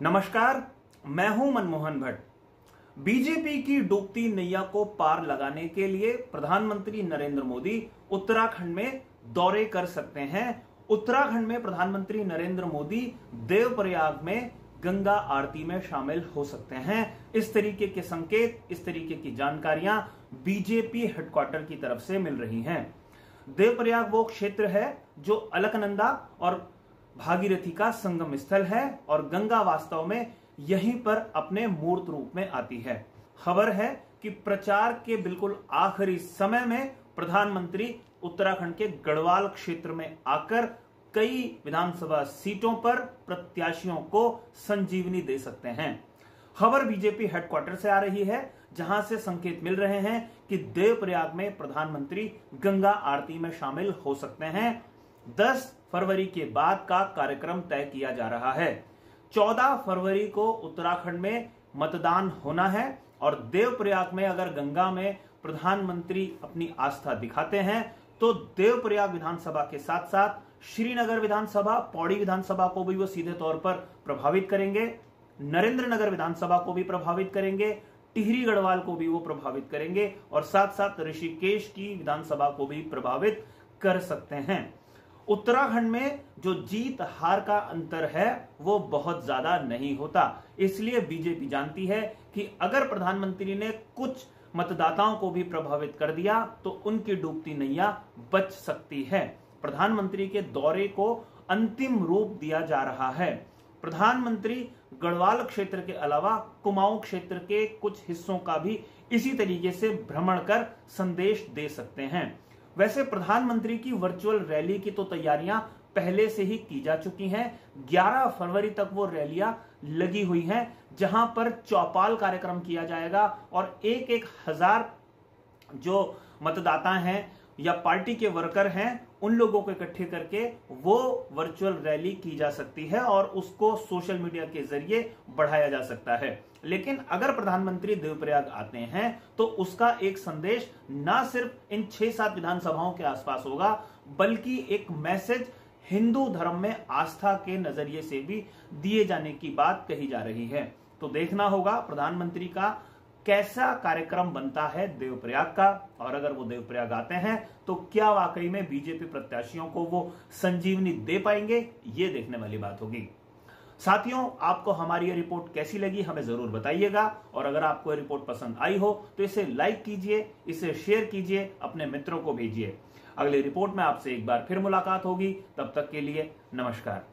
नमस्कार, मैं हूं मनमोहन भट्ट। बीजेपी की डूबती नैया को पार लगाने के लिए प्रधानमंत्री नरेंद्र मोदी उत्तराखंड में दौरे कर सकते हैं। उत्तराखंड में प्रधानमंत्री नरेंद्र मोदी देवप्रयाग में गंगा आरती में शामिल हो सकते हैं। इस तरीके के संकेत, इस तरीके की जानकारियां बीजेपी हेडक्वार्टर की तरफ से मिल रही हैं। देवप्रयाग वो क्षेत्र है जो अलकनंदा और भागीरथी का संगम स्थल है और गंगा वास्तव में यहीं पर अपने मूर्त रूप में आती है। खबर है कि प्रचार के बिल्कुल आखिरी समय में प्रधानमंत्री उत्तराखंड के गढ़वाल क्षेत्र में आकर कई विधानसभा सीटों पर प्रत्याशियों को संजीवनी दे सकते हैं। खबर बीजेपी हेडक्वार्टर से आ रही है, जहां से संकेत मिल रहे हैं कि देवप्रयाग में प्रधानमंत्री गंगा आरती में शामिल हो सकते हैं। 10 फरवरी के बाद का कार्यक्रम तय किया जा रहा है। 14 फरवरी को उत्तराखंड में मतदान होना है और देवप्रयाग में अगर गंगा में प्रधानमंत्री अपनी आस्था दिखाते हैं तो देवप्रयाग विधानसभा के साथ साथ श्रीनगर विधानसभा, पौड़ी विधानसभा को भी वो सीधे तौर पर प्रभावित करेंगे, नरेंद्र नगर विधानसभा को भी प्रभावित करेंगे, टिहरी गढ़वाल को भी वो प्रभावित करेंगे और साथ साथ ऋषिकेश की विधानसभा को भी प्रभावित कर सकते हैं। उत्तराखंड में जो जीत हार का अंतर है वो बहुत ज्यादा नहीं होता, इसलिए बीजेपी जानती है कि अगर प्रधानमंत्री ने कुछ मतदाताओं को भी प्रभावित कर दिया तो उनकी डूबती नैया बच सकती है। प्रधानमंत्री के दौरे को अंतिम रूप दिया जा रहा है। प्रधानमंत्री गढ़वाल क्षेत्र के अलावा कुमाऊं क्षेत्र के कुछ हिस्सों का भी इसी तरीके से भ्रमण कर संदेश दे सकते हैं। वैसे प्रधानमंत्री की वर्चुअल रैली की तो तैयारियां पहले से ही की जा चुकी हैं। 11 फरवरी तक वो रैलियां लगी हुई हैं, जहां पर चौपाल कार्यक्रम किया जाएगा और एक हजार जो मतदाता हैं या पार्टी के वर्कर हैं उन लोगों को इकट्ठे करके वो वर्चुअल रैली की जा सकती है और उसको सोशल मीडिया के जरिए बढ़ाया जा सकता है। लेकिन अगर प्रधानमंत्री देवप्रयाग आते हैं तो उसका एक संदेश ना सिर्फ इन 6-7 विधानसभाओं के आसपास होगा, बल्कि एक मैसेज हिंदू धर्म में आस्था के नजरिए से भी दिए जाने की बात कही जा रही है। तो देखना होगा प्रधानमंत्री का कैसा कार्यक्रम बनता है देवप्रयाग का, और अगर वो देवप्रयाग आते हैं तो क्या वाकई में बीजेपी प्रत्याशियों को वो संजीवनी दे पाएंगे, ये देखने वाली बात होगी। साथियों, आपको हमारी ये रिपोर्ट कैसी लगी हमें जरूर बताइएगा, और अगर आपको ये रिपोर्ट पसंद आई हो तो इसे लाइक कीजिए, इसे शेयर कीजिए, अपने मित्रों को भेजिए। अगली रिपोर्ट में आपसे एक बार फिर मुलाकात होगी, तब तक के लिए नमस्कार।